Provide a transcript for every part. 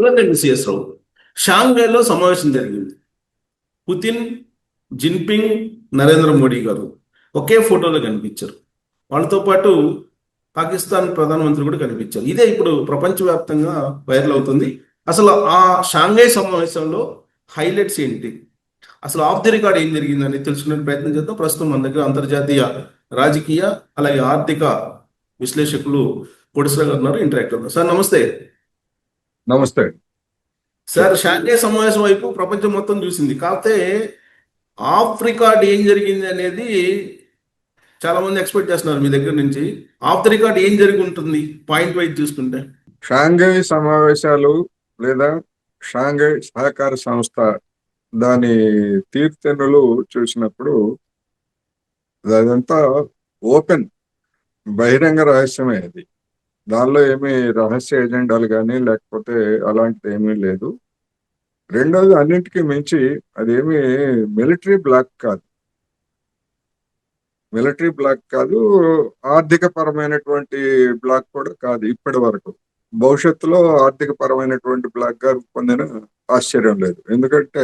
కులంరెడ్డి CS రావు. షాంఘైలో సమావేశం జరిగింది. Putin, Jinping, Narendra Modi గారు ఒకే ఫోటోలో కనిపించారు. వాళ్ళతో పాటు పాకిస్తాన్ ప్రధానమంత్రి కూడా కనిపించారు. ఇదే ఇప్పుడు ప్రపంచవ్యాప్తంగా వైరల్ అవుతుంది. అసలు ఆ షాంఘై సమావేశంలో హైలైట్స్ ఏంటి, అసలు ఆఫ్ ది రికార్డ్ ఏం జరిగిందని తెలుసుకునే ప్రయత్నం చేద్దాం. ప్రస్తుతం మన దగ్గర అంతర్జాతీయ రాజకీయ అలాగే ఆర్థిక విశ్లేషకులు కోటేశ్వర గారు ఉన్నారు, ఇంటరాక్ట్ ఉన్నారు. సార్ నమస్తే. నమస్తే సార్, షాంఘై సమావేశం వైపు ప్రపంచం మొత్తం చూసింది. కాకపోతే ఆఫ్ రికార్డ్ ఏం జరిగింది అనేది చాలా మంది ఎక్స్పెక్ట్ చేస్తున్నారు మీ దగ్గర నుంచి. ఆఫ్ ది రికార్డ్ ఏం జరిగి ఉంటుంది పాయింట్ వైజ్ చూసుకుంటే? షాంఘై సమావేశాలు లేదా షాంఘై సహకార సంస్థ దాని తీర్థనులు చూసినప్పుడు అదంతా ఓపెన్ బహిరంగ రహస్యమే. అది దానిలో ఏమీ రహస్య ఎజెండాలు కానీ లేకపోతే అలాంటిది ఏమీ లేదు. రెండోది, అన్నింటికీ మించి అదేమి మిలిటరీ బ్లాక్ కాదు. మిలిటరీ బ్లాక్ కాదు, ఆర్థిక పరమైనటువంటి బ్లాక్ కూడా కాదు. ఇప్పటి వరకు భవిష్యత్తులో ఆర్థిక పరమైనటువంటి బ్లాక్ గా పొందిన ఆశ్చర్యం లేదు. ఎందుకంటే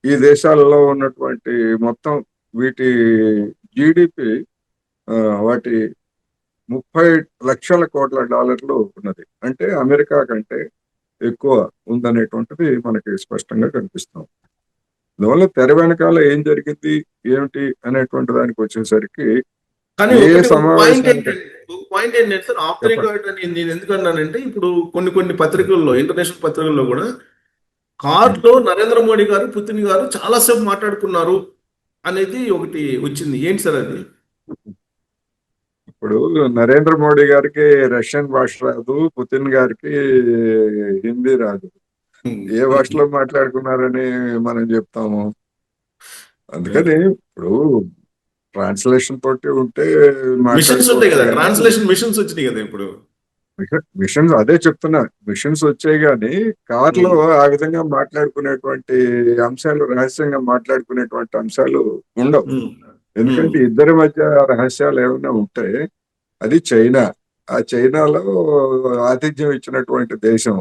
ఈ దేశాలలో ఉన్నటువంటి మొత్తం వీటి జీడిపి వాటి 30 లక్షల కోట్ల డాలర్లు ఉన్నది. అంటే అమెరికా కంటే ఎక్కువ ఉందనేటువంటిది మనకి స్పష్టంగా కనిపిస్తాం. అందువల్ల తెర వెనకాల ఏం జరిగింది ఏమిటి అనేటువంటి దానికి వచ్చేసరికి కానీ ఏ పాయింట్ సమావేశానికి ఏంటంటే సార్, ఆఫ్ ది రికార్డ్ అని నేను ఎందుకన్నానంటే, ఇప్పుడు కొన్ని పత్రికల్లో, ఇంటర్నేషనల్ పత్రికల్లో కూడా కార్లో నరేంద్ర మోడీ గారు, పుతిన్ గారు చాలాసేపు మాట్లాడుకున్నారు అనేది ఒకటి వచ్చింది. ఏంటి సార్ అది? ఇప్పుడు నరేంద్ర మోడీ గారికి రష్యన్ భాష రాదు, పుతిన్ గారికి హిందీ రాదు. ఏ భాషలో మాట్లాడుకున్నారని మనం చెప్తాము? అందుకని ఇప్పుడు ట్రాన్స్లేషన్ తోటి ఉంటే మిషన్స్ ఉంటాయి కదా, ట్రాన్స్లేషన్ మిషన్స్ వచ్చినాయి కదా ఇప్పుడు. మిషన్స్, అదే చెప్తున్నా, మిషన్స్ వచ్చాయి. కానీ కార్లో ఆ విధంగా మాట్లాడుకునేటువంటి అంశాలు, రహస్యంగా మాట్లాడుకునేటువంటి అంశాలు ఉండవు. ఎందుకంటే ఇద్దరి మధ్య రహస్యాలు ఏమైనా ఉంటే అది చైనా. ఆ చైనాలో ఆతిథ్యం ఇచ్చినటువంటి దేశం.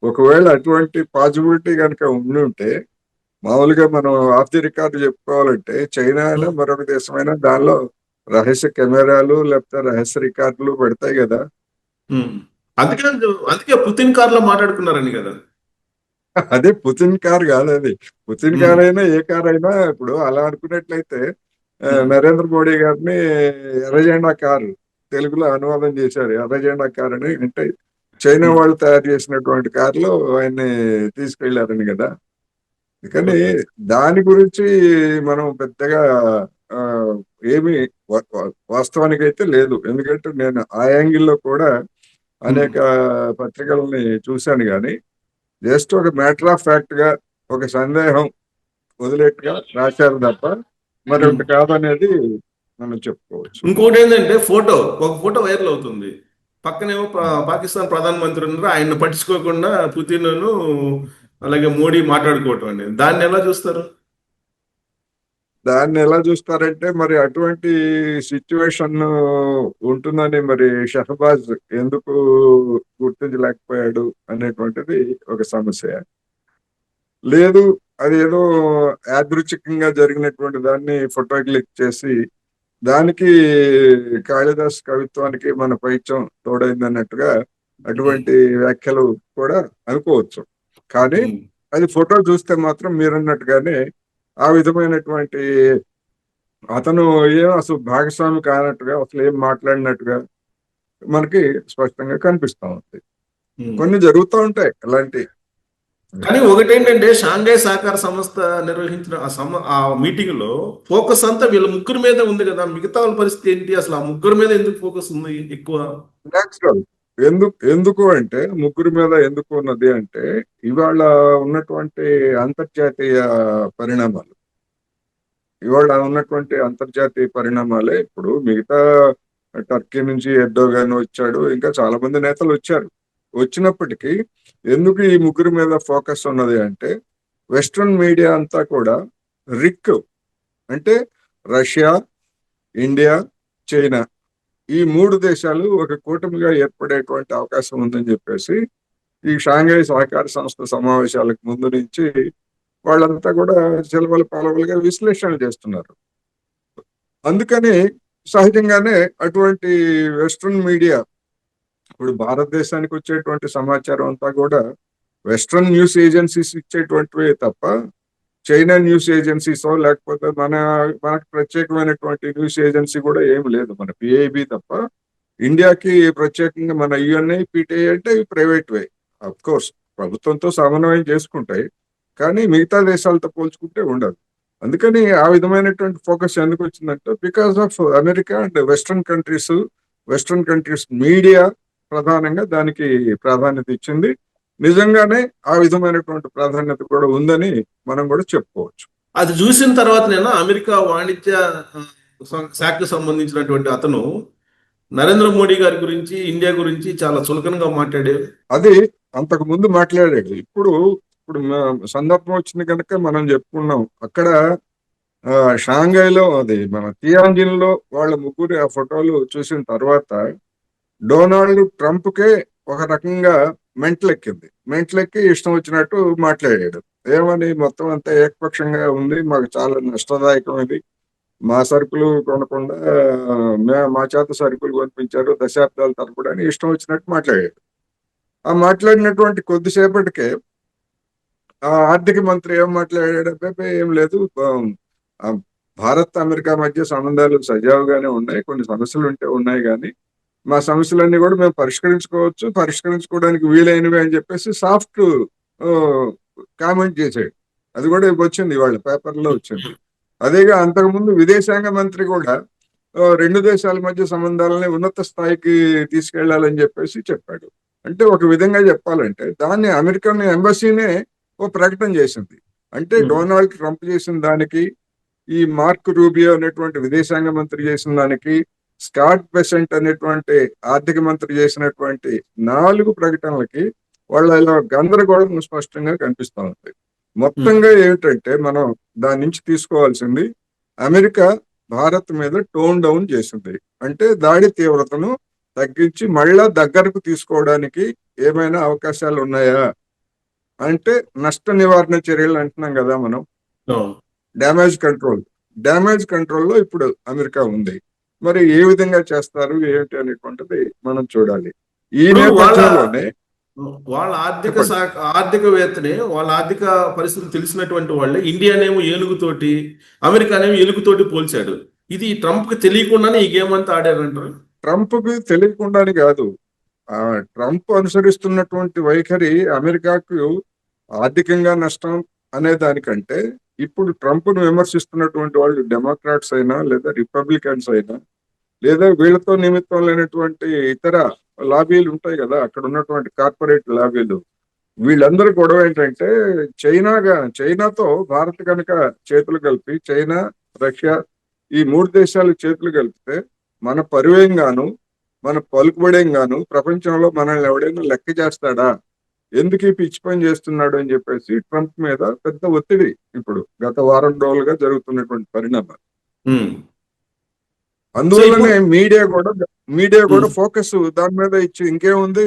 ఒకవేళ అటువంటి పాసిబిలిటీ కనుక ఉండి ఉంటే, మామూలుగా మనం ఆఫ్ ది రికార్డు చెప్పుకోవాలంటే చైనా అయినా మరొక దేశమైనా దానిలో రహస్య కెమెరాలు లేకపోతే రహస్య రికార్డులు పెడతాయి కదా. అందుకే అందుకే పుతిన్ కార్ లో మాట్లాడుకున్నారని కదా. అదే పుతిన్ కార్ కాదు అది. పుతిన్ కార్ అయినా ఏ కార్ అయినా ఇప్పుడు అలా అనుకున్నట్లయితే నరేంద్ర మోడీ గారిని ఎర్రజెండా కారు తెలుగులో అనువాదం చేశారు. ఎర్రజెండా కార్ అని, అంటే చైనా వాళ్ళు తయారు చేసినటువంటి కారులో ఆయన్ని తీసుకెళ్లారని కదా. కానీ దాని గురించి మనం పెద్దగా ఏమి వాస్తవానికైతే లేదు. ఎందుకంటే నేను ఆ యాంగిల్లో కూడా అనేక పత్రికల్ని చూశాను. కానీ జస్ట్ ఒక మ్యాటర్ ఆఫ్ ఫ్యాక్ట్ గా ఒక సందేహం వదిలేట్టుగా రాశారు తప్ప మరొకటి కాదనేది మనం చెప్పుకోవచ్చు. ఇంకోటి ఏంటంటే, ఒక ఫోటో వైరల్ అవుతుంది. పక్కనేమో పాకిస్తాన్ ప్రధానమంత్రి ఉన్నారు, ఆయన పట్టించుకోకుండా పుతిన్ అలాగే మోడీ మాట్లాడుకోవటం అనేది, దాన్ని ఎలా చూస్తారు? దాన్ని ఎలా చూస్తారంటే, మరి అటువంటి సిచ్యువేషన్ ఉంటుందని మరి షహబాజ్ ఎందుకు గుర్తించలేకపోయాడు అనేటువంటిది ఒక సమస్య. లేదు, అదేదో యాదృచ్ఛికంగా జరిగినటువంటి దాన్ని ఫోటో క్లిక్ చేసి దానికి కాళిదాస్ కవిత్వానికి మన పైత్యం తోడైంది అన్నట్టుగా అటువంటి వ్యాఖ్యలు కూడా అనుకోవచ్చు. కానీ అది ఫోటో చూస్తే మాత్రం మీరన్నట్టుగానే ఆ విధమైనటువంటి అతను ఏం అసలు భాగస్వామి కానట్టుగా, అసలు ఏం మాట్లాడినట్టుగా మనకి స్పష్టంగా కనిపిస్తా ఉంది. కొన్ని జరుగుతూ ఉంటాయి అలాంటి. కానీ ఒకటేంటంటే, షాంఘై సహకార సంస్థ నిర్వహించిన ఆ మీటింగ్ లో ఫోకస్ అంతా వీళ్ళ ముగ్గురు మీద ఉంది కదా. మిగతా వాళ్ళ పరిస్థితి ఏంటి? అసలు ఆ ముగ్గురు మీద ఎందుకు ఫోకస్ ఉంది ఎక్కువ? నేచురల్. ఎందుకు అంటే, ముగ్గురు మీద ఎందుకు ఉన్నది అంటే, ఇవాళ ఉన్నటువంటి అంతర్జాతీయ పరిణామాలు, పరిణామాలే. ఇప్పుడు మిగతా టర్కీ నుంచి ఎర్డోగాన్ వచ్చాడు, ఇంకా చాలా మంది నేతలు వచ్చారు. వచ్చినప్పటికీ ఎందుకు ఈ ముగ్గురు మీద ఫోకస్ ఉన్నది అంటే, వెస్ట్రన్ మీడియా అంతా కూడా రిక్ అంటే రష్యా, ఇండియా, చైనా, ఈ 3 దేశాలు ఒక కూటమిగా ఏర్పడేటువంటి అవకాశం ఉందని చెప్పేసి ఈ షాంఘై సహకార సంస్థ సమావేశాలకు ముందు నుంచి వాళ్ళంతా కూడా చిలవలు పలవలుగా విశ్లేషణలు చేస్తున్నారు. అందుకని సహజంగానే అటువంటి వెస్ట్రన్ మీడియా ఇప్పుడు భారతదేశానికి వచ్చేటువంటి సమాచారం అంతా కూడా వెస్ట్రన్ న్యూస్ ఏజెన్సీస్ ఇచ్చేటువంటివే తప్ప చైనా న్యూస్ ఏజెన్సీసో లేకపోతే మనకు ప్రత్యేకమైనటువంటి న్యూస్ ఏజెన్సీ కూడా ఏమి లేదు. మన పిఐబి తప్ప ఇండియాకి ప్రత్యేకంగా మన యుఎన్ఐ పిటిఐ అంటే ఇవి ప్రైవేట్ వే. అఫ్ కోర్స్ ప్రభుత్వంతో సమన్వయం చేసుకుంటాయి, కానీ మిగతా దేశాలతో పోల్చుకుంటే ఉండదు. అందుకని ఆ విధమైనటువంటి ఫోకస్ ఎందుకు వచ్చిందంటే because of America and western countries media ప్రధానంగా దానికి ప్రాధాన్యత ఇచ్చింది. నిజంగానే ఆ విధమైనటువంటి ప్రాధాన్యత కూడా ఉందని మనం కూడా చెప్పుకోవచ్చు. అది చూసిన తర్వాత నేను అమెరికా వాణిజ్య శాఖకు సంబంధించినటువంటి అతను నరేంద్ర మోడీ గారి గురించి, ఇండియా గురించి చాలా చులకనగా మాట్లాడారు. అది అంతకు ముందు మాట్లాడాడు. ఇప్పుడు సందర్భం వచ్చింది కనుక మనం చెప్పుకున్నాం. అక్కడ షాంఘైలో అది మన తియాంజిన్ లో వాళ్ళ ముగ్గురు ఆ ఫోటోలు చూసిన తర్వాత డొనాల్డ్ ట్రంప్ కే ఒక రకంగా మెంట్లెక్కి ఇష్టం వచ్చినట్టు మాట్లాడాడు. ఏమని మొత్తం అంతా ఏకపక్షంగా ఉంది, మాకు చాలా నష్టదాయకం ఇది, మా సరుకులు కొనకుండా మా చేత సరుకులు కొనిపించారు దశాబ్దాల తరపుడు అని ఇష్టం వచ్చినట్టు మాట్లాడాడు. ఆ మాట్లాడినటువంటి కొద్దిసేపటికే ఆ ఆర్థిక మంత్రి ఏం మాట్లాడాడు, ఏం లేదు, భారత్ అమెరికా మధ్య సంబంధాలు సజావుగానే ఉన్నాయి, కొన్ని సమస్యలు ఉన్నాయి, కానీ మా సమస్యలన్నీ కూడా మేము పరిష్కరించుకోవడానికి వీలైనవి అని చెప్పేసి సాఫ్ట్ కామెంట్ చేశాడు. అది కూడా వచ్చింది, వాళ్ళ పేపర్లో వచ్చింది. అదేగా అంతకుముందు విదేశాంగ మంత్రి కూడా రెండు దేశాల మధ్య సంబంధాలని ఉన్నత స్థాయికి తీసుకెళ్లాలని చెప్పేసి చెప్పాడు. అంటే ఒక విధంగా చెప్పాలంటే దాన్ని అమెరికన్ ఎంబసీనే ఓ ప్రకటన చేసింది. అంటే డొనాల్డ్ ట్రంప్ చేసిన దానికి, ఈ మార్క్ రూబియో అనేటువంటి విదేశాంగ మంత్రి చేసిన దానికి, స్కాట్ బెసెంట్ అనేటువంటి ఆర్థిక మంత్రి చేసినటువంటి 4 ప్రకటనలకి వాళ్ళ గందరగోళం స్పష్టంగా కనిపిస్తా ఉంది. మొత్తంగా ఏమిటంటే మనం దాని నుంచి తీసుకోవాల్సింది, అమెరికా భారత్ మీద టోన్ డౌన్ చేసింది. అంటే దాడి తీవ్రతను తగ్గించి మళ్ళా దగ్గరకు తీసుకోవడానికి ఏమైనా అవకాశాలు ఉన్నాయా అంటే నష్ట నివారణ చర్యలు అంటున్నాం కదా మనం, డ్యామేజ్ కంట్రోల్లో ఇప్పుడు అమెరికా ఉంది. మరి ఏ విధంగా చేస్తారు ఏమిటి అనేటువంటిది మనం చూడాలి. ఈ నేపథ్యంలోనే వాళ్ళ ఆర్థికవేత్తనే, వాళ్ళ ఆర్థిక పరిస్థితులు తెలిసినటువంటి వాళ్ళే ఇండియానేమో ఏనుగుతోటి, అమెరికానేమో ఎలుగుతోటి పోల్చాడు. ఇది ట్రంప్ కి తెలియకుండానే ఈ గేమ్ అంతా ఆడారంటారు. ట్రంప్ కి తెలియకుండానే కాదు, ట్రంప్ అనుసరిస్తున్నటువంటి వైఖరి అమెరికాకు ఆర్థికంగా నష్టం అనే దానికంటే ఇప్పుడు ట్రంప్ ను విమర్శిస్తున్నటువంటి వాళ్ళు డెమోక్రాట్స్ అయినా లేదా రిపబ్లికన్స్ అయినా లేదా వీళ్ళతో నిమిత్తం లేనటువంటి ఇతర లాబీలు ఉంటాయి కదా, అక్కడ ఉన్నటువంటి కార్పొరేట్ లాబీలు, వీళ్ళందరూ గొడవ ఏంటంటే చైనాతో భారత్ కనుక చేతులు కలిపి, చైనా రష్యా ఈ 3 దేశాలు చేతులు కలిపితే మన పరువేం గాను మన పలుకుబడేం గాను ప్రపంచంలో మనల్ని ఎవడైనా లెక్క చేస్తాడా, ఎందుకు ఈ పిచ్చి పని చేస్తున్నాడు అని చెప్పేసి ట్రంప్ మీద పెద్ద ఒత్తిడి ఇప్పుడు గత వారం రోజులుగా జరుగుతున్నటువంటి పరిణామాలు. అందువల్లనే మీడియా కూడా ఫోకస్ దాని మీద ఇచ్చి, ఇంకేముంది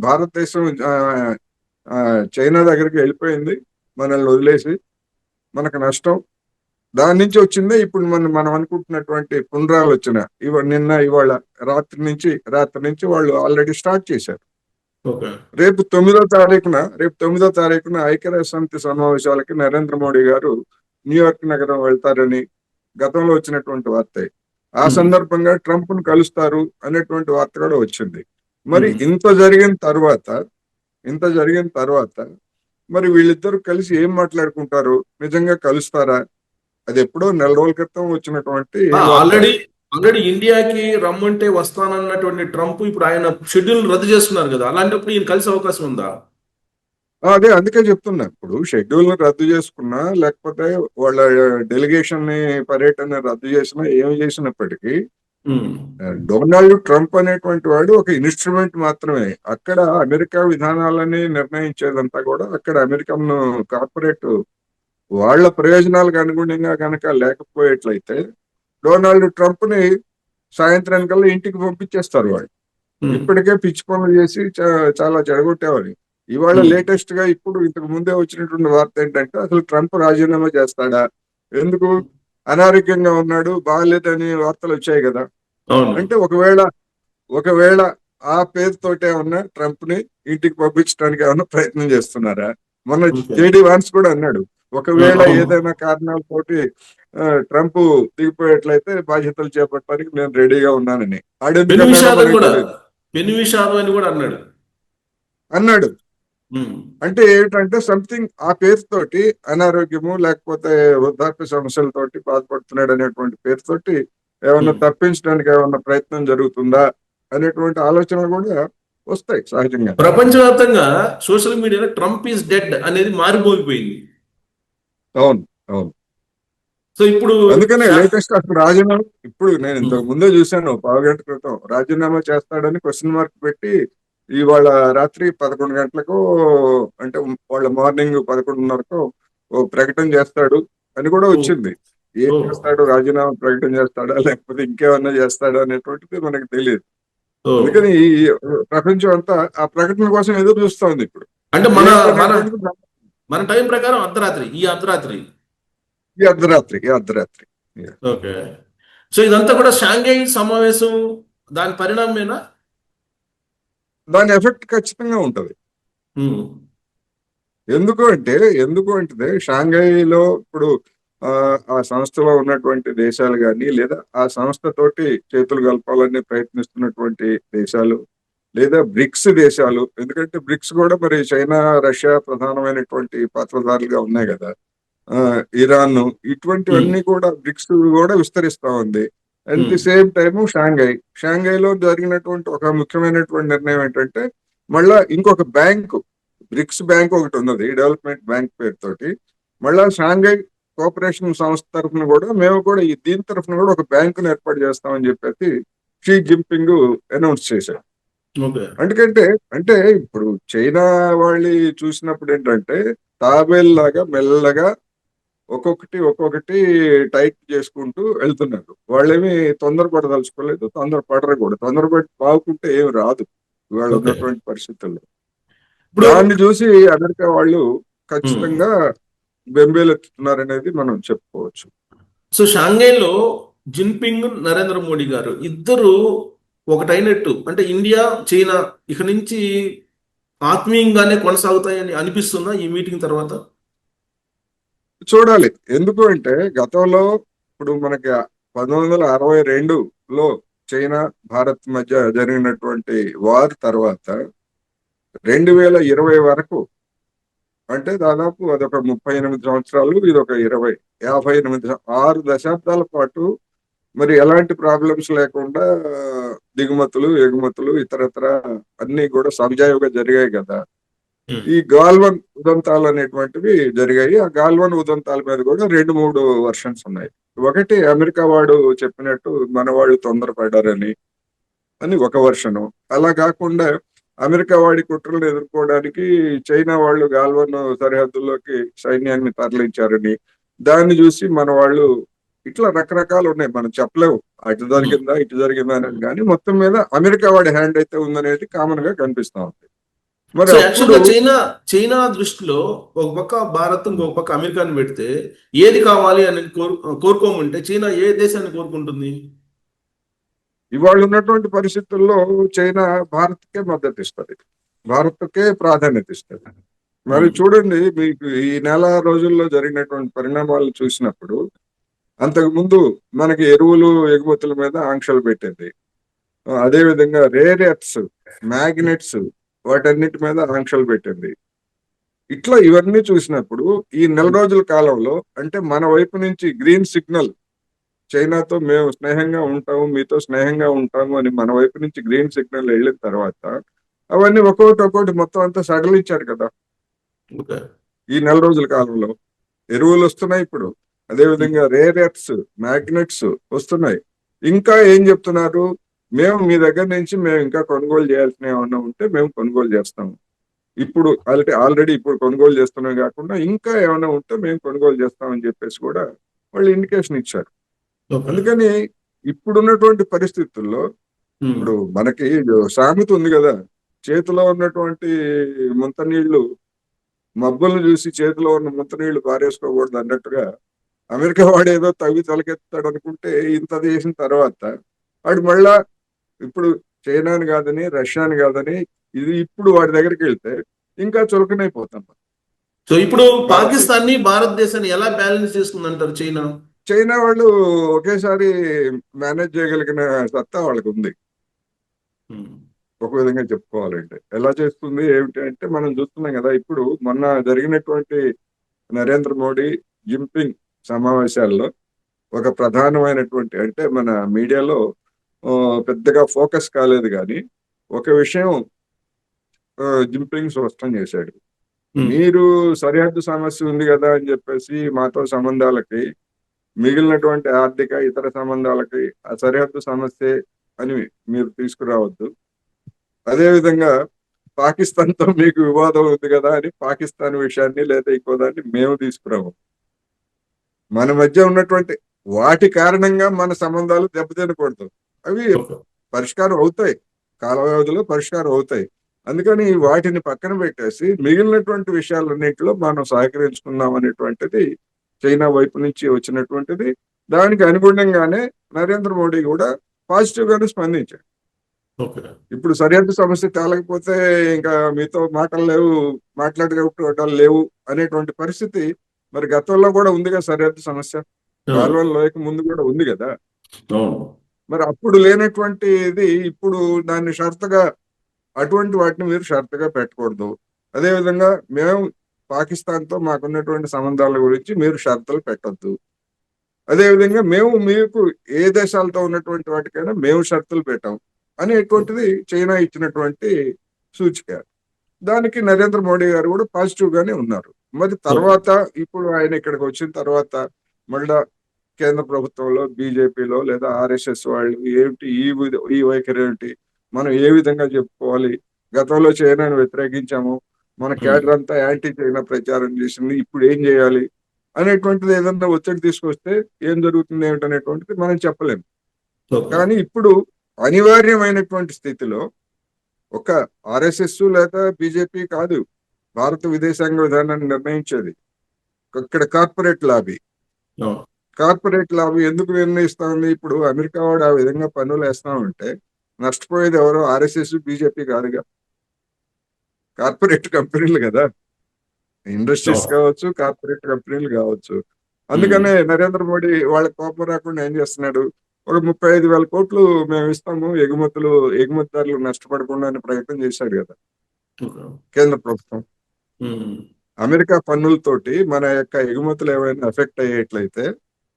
భారతదేశం చైనా దగ్గరికి వెళ్ళిపోయింది, మనల్ని వదిలేసి మనకు నష్టం, దాని నుంచి వచ్చిందే ఇప్పుడు మనం అనుకుంటున్నటువంటి పునరాలోచన. ఇవాళ రాత్రి నుంచి వాళ్ళు ఆల్రెడీ స్టార్ట్ చేశారు. రేపు 9వ తారీఖున ఐక్యరాజ్య సమితి సమావేశాలకి నరేంద్ర మోడీ గారు న్యూయార్క్ నగరం వెళ్తారని గతంలో వచ్చినటువంటి వార్త. ఆ సందర్భంగా ట్రంప్ ను కలుస్తారు అనేటువంటి వార్త కూడా వచ్చింది. మరి ఇంత జరిగిన తర్వాత మరి వీళ్ళిద్దరు కలిసి ఏం మాట్లాడుకుంటారు, నిజంగా కలుస్తారా? అది ఎప్పుడో 4 రోజుల క్రితం వచ్చినటువంటి ఆల్రెడీ ఇండియాకి రమ్మంటే వస్తానన్నటువంటి ట్రంప్ ఇప్పుడు ఆయన షెడ్యూల్ రద్దు చేస్తున్నారు కదా, అలాంటప్పుడు ఈయన కలిసే అవకాశం ఉందా? అందుకే చెప్తున్నా, ఇప్పుడు షెడ్యూల్ ని రద్దు చేసుకున్నా లేకపోతే వాళ్ళ డెలిగేషన్ ని పర్యటన రద్దు చేసినా ఏమి చేసినప్పటికీ డొనాల్డ్ ట్రంప్ అనేటువంటి వాడు ఒక ఇన్స్ట్రుమెంట్ మాత్రమే. అక్కడ అమెరికా విధానాలని నిర్ణయించేదంతా కూడా అక్కడ అమెరికన్ కార్పొరేట్ వాళ్ళ ప్రయోజనాలకు అనుగుణంగా కనుక లేకపోయేట్లయితే డొనాల్డ్ ట్రంప్ ని సాయంత్రానికల్లా ఇంటికి పంపించేస్తారు వాళ్ళు. ఇప్పటికే పిచ్చి పనులు చేసి చాలా చెడగొట్టేవారు. ఇవాళ ఉమ్, లేటెస్ట్ గా ఇప్పుడు ఇంతకు ముందే వచ్చినటువంటి వార్త ఏంటంటే అసలు ట్రంప్ రాజీనామా చేస్తాడా, ఎందుకు అనారోగ్యంగా ఉన్నాడు, బాగాలేదని వార్తలు వచ్చాయి కదా. అవును. అంటే ఒకవేళ ఒకవేళ ఆ పేరుతోటే ఏమన్నా ట్రంప్ ని ఇంటికి పంపించడానికి ఏమన్నా ప్రయత్నం చేస్తున్నారా? మొన్న ఓకే. జేడి వాన్స్ కూడా అన్నాడు, ఒకవేళ అవును. ఏదైనా కారణాలతోటి ట్రంప్ దిగిపోయేట్లయితే బాధ్యతలు చేపట్టడానికి నేను రెడీగా ఉన్నానని. పెను ఆడెందుకన్నాడో విషాదం మనకి కూడా, తెలియదు. పెను విషాదం అని కూడా అన్నాడు. అన్నాడు. ఉమ్, అంటే ఏంటంటే సంథింగ్ ఆ పేరుతోటి అనారోగ్యము లేకపోతే వృద్ధాప్య సమస్యలతోటి బాధపడుతున్నాడు అనేటువంటి పేరుతోటి ఏమన్నా ఉమ్. తప్పించడానికి ఏమన్నా ప్రయత్నం జరుగుతుందా అనేటువంటి ఆలోచనలు కూడా వస్తాయి సహజంగా. ప్రపంచవ్యాప్తంగా సోషల్ మీడియాలో ట్రంప్ ఈజ్ డెడ్ అనేది మారిపోయిపోయింది. అవును, అవును. సో ఇప్పుడు అందుకనే షా- లేటెస్ట్ అసలు రాజీనామా ఇప్పుడు నేను ఉమ్, ఇంతకు ముందే చూశాను, పావుగంట క్రితం రాజీనామా చేస్తాడని క్వశ్చన్ మార్క్ పెట్టి ఇవాళ రాత్రి 11 గంటలకు, అంటే వాళ్ళ మార్నింగ్ 11:30కు ఓ ప్రకటన చేస్తాడు అని కూడా ఓ, వచ్చింది. ఏం ఓ, చేస్తాడు, రాజీనామా ప్రకటన చేస్తాడా లేకపోతే ఇంకేమన్నా చేస్తాడా అనేటువంటిది మనకు తెలియదు. ఓ. అందుకని ఈ ప్రపంచం అంతా ఆ ప్రకటన కోసం ఎదురు చూస్తా ఉంది ఇప్పుడు. అంటే మన మన ఏంటనేటువంటిది మన టైం ప్రకారం అర్ధరాత్రి, ఈ అర్ధరాత్రి. ఈ అర్ధరాత్రి. ఓకే. సో ఇదంతా కూడా షాంఘై సమావేశం దాని పరిణామమేనా? దాని ఎఫెక్ట్ ఖచ్చితంగా ఉంటది. ఉమ్, ఎందుకు అంటే షాంఘైలో ఇప్పుడు ఆ సంస్థలో ఉన్నటువంటి దేశాలు కానీ, లేదా ఆ సంస్థతోటి చేతులు కలపాలని ప్రయత్నిస్తున్నటువంటి దేశాలు, లేదా బ్రిక్స్ దేశాలు, ఎందుకంటే బ్రిక్స్ కూడా మరి చైనా, రష్యా ప్రధానమైనటువంటి పాత్రధారులుగా ఉన్నాయి కదా. ఆ ఇరాన్, ఉమ్, ఇటువంటివన్నీ కూడా బ్రిక్స్ కూడా విస్తరిస్తా ఉంది. At um, the same time షాంఘైలో జరిగినటువంటి ఒక ముఖ్యమైనటువంటి నిర్ణయం ఏంటంటే మళ్ళా ఇంకొక బ్యాంకు, బ్రిక్స్ బ్యాంక్ ఒకటి ఉన్నది డెవలప్మెంట్ బ్యాంక్ పేరుతోటి, మళ్ళా షాంఘై కోఆపరేషన్ సంస్థ తరఫున కూడా మేము కూడా దీని తరఫున కూడా ఒక బ్యాంకును ఏర్పాటు చేస్తామని చెప్పేసి షీ జిన్పింగ్ అనౌన్స్ చేశారు. ఓకే. ఎందుకంటే అంటే ఇప్పుడు చైనా వాళ్ళు చూసినప్పుడు ఏంటంటే తాబేల్లాగా మెల్లగా ఒక్కొక్కటి టైట్ చేసుకుంటూ వెళ్తున్నారు. వాళ్ళేమి తొందరపడదలుచుకోలేదు, తొందరపడరు కూడా. తొందరపడి పావుకుంటే ఏమి రాదు ఇవాళ ఓకే. ఉన్నటువంటి పరిస్థితుల్లో. ఇప్పుడు దాన్ని చూసి అమెరికా వాళ్ళు ఉమ్, ఖచ్చితంగా బెంబేలెత్తుతున్నారనేది మనం చెప్పుకోవచ్చు. సో షాంఘైలో జిన్పింగ్, నరేంద్ర మోడీ గారు ఇద్దరు ఒకటైనట్టు, అంటే ఇండియా చైనా ఇక నుంచి ఆత్మీయంగానే కొనసాగుతాయని అనిపిస్తుందా ఈ మీటింగ్ తర్వాత? చూడాలి. ఎందుకు అంటే గతంలో ఇప్పుడు మనకి 1962లో చైనా, భారత్ మధ్య జరిగినటువంటి వార్ తర్వాత 2020 వరకు, అంటే దాదాపు అదొక 38 సంవత్సరాలు, ఇదొక 20, 58 6 దశాబ్దాల పాటు మరి ఎలాంటి ప్రాబ్లమ్స్ లేకుండా దిగుమతులు, ఎగుమతులు ఇతరత్ర అన్ని కూడా సంజావుగా జరిగాయి కదా. ఉమ్, ఈ గాల్వన్ ఉదంతాలు అనేటువంటివి జరిగాయి. ఆ గాల్వన్ ఉదంతాల మీద కూడా 2-3 వర్షన్స్ ఉన్నాయి. ఒకటి అమెరికా వాడు చెప్పినట్టు మన వాళ్ళు తొందరపడ్డారని అని ఒక వర్షను. అలా కాకుండా అమెరికా వాడి కుట్రలను ఎదుర్కోవడానికి చైనా వాళ్ళు గాల్వన్ సరిహద్దుల్లోకి సైన్యాన్ని తరలించారని, దాన్ని చూసి మన వాళ్ళు, ఇట్లా రకరకాలు ఉన్నాయి. మనం చెప్పలేము అటు ఉమ్. జరిగిందా ఇటు జరిగిందా అనేది, కానీ మొత్తం మీద అమెరికా వాడి హ్యాండ్ అయితే ఉందనేది కామన్ గా కనిపిస్తా ఉంది. మరి సో అప్పుడు యాక్చువల్గా చైనా చైనా దృష్టిలో ఒక పక్క భారత్, ఇంకొక పక్క అమెరికాని పెడితే ఏది కావాలి అని కోరుకోమంటే చైనా ఏ దేశాన్ని కోరుకుంటుంది? ఇవాళ ఉన్నటువంటి పరిస్థితుల్లో చైనా భారత్కే మద్దతు ఇస్తుంది, భారత్కే ప్రాధాన్యత ఇస్తుంది. మరి ఉమ్, చూడండి, మీకు ఈ నెల రోజుల్లో జరిగినటువంటి పరిణామాలు చూసినప్పుడు అంతకు ముందు మనకి ఎరువులు ఎగుమతుల మీద ఆంక్షలు పెట్టింది. అదే విధంగా రేర్ ఎర్త్స్, మ్యాగ్నెట్స్, వాటన్నిటి మీద ఆంక్షలు పెట్టింది. ఇట్లా ఇవన్నీ చూసినప్పుడు ఈ నెల రోజుల కాలంలో అంటే మన వైపు నుంచి గ్రీన్ సిగ్నల్, చైనాతో మేము స్నేహంగా ఉంటాము, మీతో స్నేహంగా ఉంటాము అని మన వైపు నుంచి గ్రీన్ సిగ్నల్ వెళ్ళిన తర్వాత అవన్నీ ఒక్కొక్కటి మొత్తం అంతా సడలించారు కదా ఓకే. ఈ నెల రోజుల కాలంలో. ఎరువులు వస్తున్నాయి ఇప్పుడు, అదేవిధంగా రేర్ ఎర్త్స్, మ్యాగ్నెట్స్ వస్తున్నాయి. ఇంకా ఏం చెప్తున్నారు, మేము మీ దగ్గర నుంచి మేము ఇంకా కొనుగోలు చేయాల్సిన ఏమన్నా ఉంటే మేము కొనుగోలు చేస్తాము. ఇప్పుడు ఆల్రెడీ ఇప్పుడు కొనుగోలు చేస్తున్నాం కాకుండా ఇంకా ఏమైనా ఉంటే మేము కొనుగోలు చేస్తామని చెప్పేసి కూడా వాళ్ళు ఇండికేషన్ ఇచ్చారు. ఓకే. అందుకని ఇప్పుడున్నటువంటి పరిస్థితుల్లో ఉమ్, ఇప్పుడు మనకి సామెత ఉంది కదా, చేతిలో ఉన్నటువంటి ముంత నీళ్లు, మబ్బులను చూసి చేతిలో ఉన్న ముంత నీళ్లు పారేసుకోకూడదు అన్నట్టుగా అమెరికా వాడు ఏదో తవ్వి తలకెత్తాడు అనుకుంటే ఇంత చేసిన తర్వాత వాడు మళ్ళా ఇప్పుడు చైనాని కాదని రష్యాని కాదని ఇది ఇప్పుడు వాడి దగ్గరికి వెళ్తే ఇంకా చులకనైపోతాం. సో ఇప్పుడు భారతదేశం పాకిస్తాన్ని భారతదేశాన్ని ఎలా బ్యాలెన్స్ చేస్తుందంటారు చైనా? చైనా వాళ్ళు ఒకేసారి మేనేజ్ చేయగలిగిన సత్తా వాళ్ళకి ఉంది. ఉమ్, ఒక విధంగా చెప్పుకోవాలంటే ఎలా చేస్తుంది ఏమిటి అంటే మనం చూస్తున్నాం కదా. ఇప్పుడు మొన్న జరిగినటువంటి నరేంద్ర మోడీ జిన్పింగ్ సమావేశాల్లో ఒక ప్రధానమైనటువంటి అంటే మన మీడియాలో ఆ, పెద్దగా ఫోకస్ కాలేదు కానీ ఒక విషయం జిన్పింగ్ స్పష్టం చేశాడు. ఉమ్, మీరు సరిహద్దు సమస్య ఉంది కదా అని చెప్పేసి మాతో సంబంధాలకి మిగిలినటువంటి ఆర్థిక ఇతర సంబంధాలకి ఆ సరిహద్దు సమస్య అని మీరు తీసుకురావద్దు. అదేవిధంగా పాకిస్తాన్తో మీకు వివాదం ఉంది కదా అని పాకిస్తాన్ విషయాన్ని లేదా ఇంకో దాన్ని మేము తీసుకురాము. మన మధ్య ఉన్నటువంటి వాటి కారణంగా మన సంబంధాలు దెబ్బతినకూడదు. అవి ఓకే. పరిష్కారం అవుతాయి, కాల వ్యవధిలో పరిష్కారం అవుతాయి. అందుకని వాటిని పక్కన పెట్టేసి మిగిలినటువంటి విషయాలన్నింటిలో మనం సహకరించుకుందాం అనేటువంటిది చైనా వైపు నుంచి వచ్చినటువంటిది. దానికి అనుగుణంగానే నరేంద్ర మోడీ కూడా పాజిటివ్ గానే స్పందించాడు. ఓకే. ఇప్పుడు సరిహద్దు సమస్య తేలకపోతే ఇంకా మీతో మాటలు లేవు, మాట్లాడుకోవటాలు లేవు అనేటువంటి పరిస్థితి మరి గతంలో కూడా ఉంది కదా. సరిహద్దు సమస్య అవును. గాల్వన్ లోయకు ముందు కూడా ఉంది కదా. అవును. మరి అప్పుడు లేనటువంటిది ఇప్పుడు దాన్ని షరతుగా అటువంటి వాటిని మీరు షరతుగా పెట్టకూడదు. అదేవిధంగా మేము పాకిస్తాన్తో మాకున్నటువంటి సంబంధాల గురించి మీరు షరతులు పెట్టొద్దు. అదేవిధంగా మేము మీకు ఏ దేశాలతో ఉన్నటువంటి వాటికైనా మేము షరతులు పెట్టాం అనేటువంటిది చైనా ఇచ్చినటువంటి సూచిక. దానికి నరేంద్ర మోడీ గారు కూడా పాజిటివ్ గానే ఉన్నారు. మరి ఓకే. తర్వాత ఇప్పుడు ఆయన ఇక్కడికి వచ్చిన తర్వాత మళ్ళా కేంద్ర ప్రభుత్వంలో బీజేపీలో లేదా ఆర్ఎస్ఎస్ వాళ్ళు ఏమిటి ఈ వైఖరి ఏమిటి, మనం ఏ విధంగా చెప్పుకోవాలి, గతంలో చైనాను వ్యతిరేకించాము, మన ఉమ్, కేడర్ అంతా యాంటీ చైనా ప్రచారం చేసింది, ఇప్పుడు ఏం చేయాలి అనేటువంటిది ఏదన్నా ఒత్తిడి తీసుకొస్తే ఏం జరుగుతుంది ఏమిటనేటువంటిది మనం చెప్పలేము. ఓకే. కానీ ఇప్పుడు అనివార్యమైనటువంటి స్థితిలో ఒక ఆర్ఎస్ఎస్ లేదా బీజేపీ కాదు భారత విదేశాంగ విధానాన్ని నిర్ణయించేది. ఇక్కడ కార్పొరేట్ లాబీ. అవును. కార్పొరేట్ లాబీ ఎందుకు నిర్ణయిస్తా ఉంది? ఇప్పుడు అమెరికా వాడు ఆ విధంగా పన్నులు వేస్తా ఉంటే నష్టపోయేది ఎవరో ఆర్ఎస్ఎస్ బీజేపీ కాదుగా, కార్పొరేట్ కంపెనీలు కదా. ఇండస్ట్రీస్ అవును. కావచ్చు, కార్పొరేట్ కంపెనీలు కావచ్చు. ఉమ్, అందుకనే నరేంద్ర మోడీ వాళ్ళ కోపం రాకుండా ఏం చేస్తున్నాడు, ఒక 35,000 కోట్లు మేము ఇస్తాము, ఎగుమతిదారులు నష్టపడకుండా అని ప్రయత్నం చేశాడు కదా ఓకే. కేంద్ర ప్రభుత్వం. ఉమ్, అమెరికా పన్నులతోటి మన యొక్క ఎగుమతులు ఏమైనా ఎఫెక్ట్ అయ్యేట్లయితే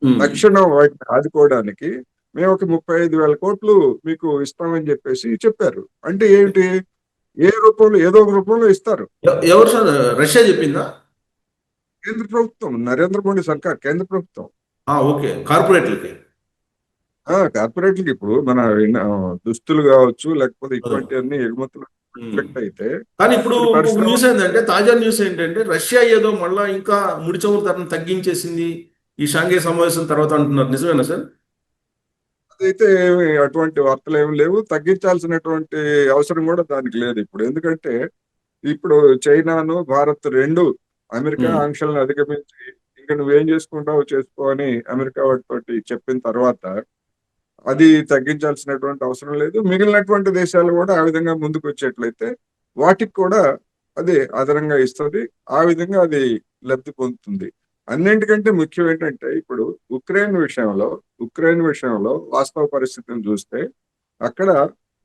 ఉమ్, తక్షణం వాటిని ఆదుకోవడానికి మేము ఒక 35,000 కోట్లు మీకు ఇస్తామని చెప్పేసి చెప్పారు. అంటే ఏమిటి, ఏ రూపంలో ఏదో ఒక రూపంలో ఇస్తారు. ఎవరు సార్? రష్యా చెప్పిందా? కేంద్ర ప్రభుత్వం, నరేంద్ర మోడీ సర్కార్, కేంద్ర ప్రభుత్వం. ఓకే. కార్పొరేట్లకి. కార్పొరేట్లకి ఇప్పుడు మన దుస్తులు కావచ్చు లేకపోతే అదే. ఇటువంటివన్నీ ఎగుమతులు ఉమ్. ఎఫెక్ట్ అయితే కానీ ఇప్పుడు ఇప్పుడు ఇంకొక పరిశ్రమ న్యూస్ ఏంటంటే, తాజా న్యూస్ ఏంటంటే రష్యా ఏదో మళ్ళా ఇంకా ముడి చమురు ధరను తగ్గించేసింది ఈ షాంఘై సమావేశం తర్వాత అంటున్నారు. నిజమేనా సార్? అయితే అటువంటి వార్తలు ఏమి లేవు. తగ్గించాల్సినటువంటి అవసరం కూడా దానికి లేదు ఇప్పుడు. ఎందుకంటే ఇప్పుడు చైనాను భారత్ రెండు అమెరికా ఉమ్, ఆంక్షలను అధిగమించి ఇంకా నువ్వేం చేసుకుంటావో చేసుకో అని అమెరికా వాటితోటి చెప్పిన తర్వాత అది తగ్గించాల్సినటువంటి అవసరం లేదు. మిగిలినటువంటి దేశాలు కూడా ఆ విధంగా ముందుకు వచ్చేట్లయితే వాటికి కూడా అది అదనంగా ఇస్తుంది. ఆ విధంగా అది లబ్ధి పొందుతుంది. అన్నింటికంటే ముఖ్యం ఏంటంటే ఇప్పుడు ఉక్రెయిన్ విషయంలో వాస్తవ పరిస్థితిని చూస్తే అక్కడ